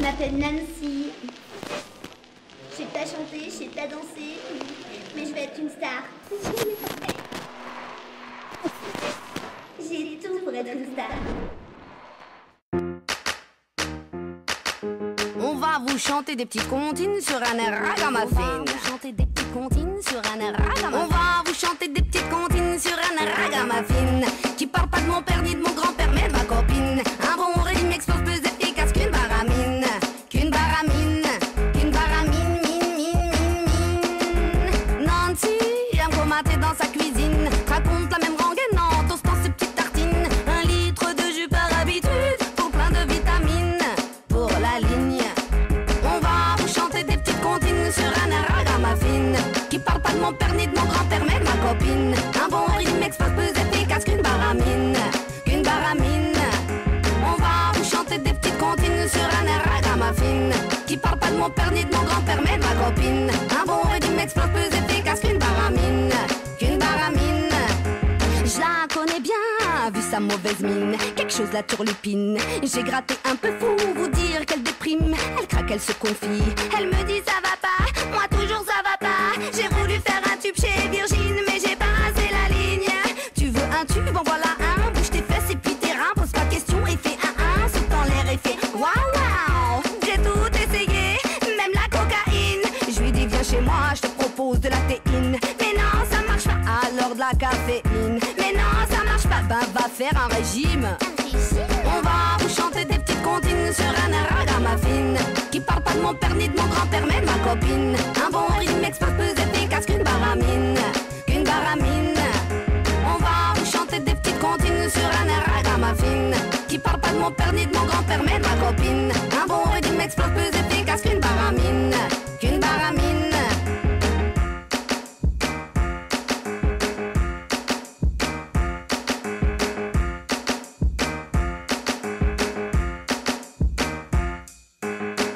m'appelle Nancy. Je sais pas chanter, je sais pas danser, mais je vais être une star. J'ai tout pour être une star. On va vous chanter des petites comptines sur un air ragamuffin. On va vous chanter des petites comptines sur un air ragamuffin. On va vous chanter des petites comptines sur un air ragamuffin. Qui parle pas de mon père ni de mon grand-père mais de ma copine. Un bon régime explose plus efficace qu'une baramine. Qu'une baramine. Qu'une baramine, mine, mine, mine, mine. Nancy aime comater dans sa cuisine. Raconte la même rengaine en toastant ses petites tartines. 1 litre de jus par habitude pour plein de vitamines. Pour la ligne. Sur un air ragamuffin. Qui parle pas de mon père ni de mon grand-père mais de ma copine. Un bon rythme explose plus efficace qu'une baramine. Qu'une baramine. On va vous chanter des petites comptines sur un air ragamuffin. Qui parle pas de mon père ni de mon grand-père mais de ma copine. Un bon rythme explose plus efficace qu'une baramine. Qu'une baramine. Je la connais bien, vu sa mauvaise mine. Quelque chose la turlupine. J'ai gratté un peu fou, vous dire qu'elle déprime. Elle craque, elle se confie. Elle me dit ça va pas, moi toujours ça va pas. J'ai voulu faire un tube chez Virgin, mais j'ai pas rasé la ligne. Tu veux un tube, en voilà un. Bouge tes fesses et puis tes reins. Pose pas de questions et fais un. Saute dans l'air et fais waouh waouh. J'ai tout essayé, même la cocaïne. Je lui dis viens chez moi, je te propose de la théine. Mais non, ça marche pas, alors de la caféine. Mais non, ça marche pas, ben va faire un régime. On va vous chanter des petites comptines sur un air ragamuffin. Qui parle pas de mon père ni de mon grand-père mais de ma copine. Un bon rythme explose plus efficace qu'une baramine. Qu'une baramine. On va vous chanter des petites comptines sur un air ragamuffin. Qui parle pas de mon père ni de mon grand-père mais de ma copine. Un bon rythme explose plus efficace qu'une baramine. Qu'une baramine.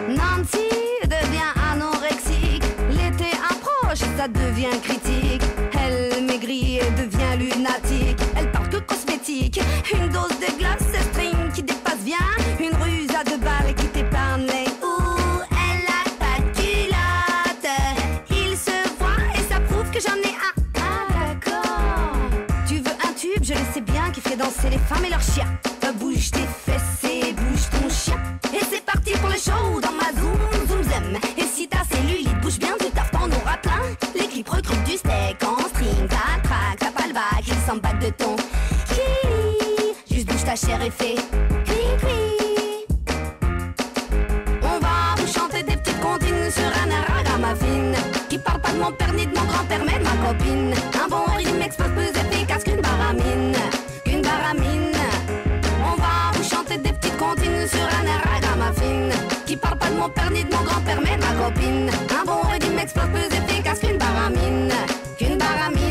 Nancy devient anorexique. L'été approche, ça devient critique. Elle maigrit et devient lunatique. Elle parle que cosmétique. Une dose de glace, c'est string qui dépasse bien. Une ruse à 2 balles qui t'épargne les ouh. Elle a pas de culotte. Il se voit et ça prouve que j'en ai un. Ah d'accord. Tu veux un tube, je le sais bien, qui fait danser les femmes et leurs chiens. Bouge tes fesses et bouge ton chien. Et c'est parti pour le show dans ma zoom zoom zem. Et si ta cellulite bouge bien, du taf t'en auras plein. Les clips recrutent du steak en string. T'as le trac, t'as pas le bac, ils s'en battent de ton hi. Juste bouge ta chair et fais cri cri. On va vous chanter des petites comptines sur un air ragamuffin. Qui parle pas de mon père ni de mon grand-père mais de ma copine. Un bon rythme explose plus efficace qu'une baramine. Qu'une baramine. On va vous chanter des petites comptines sur un air ragamuffin. Qui parle pas de mon père ni de mon grand-père mais de ma copine. Un bon rythme explose plus efficace qu'une baramine. Qu'une baramine.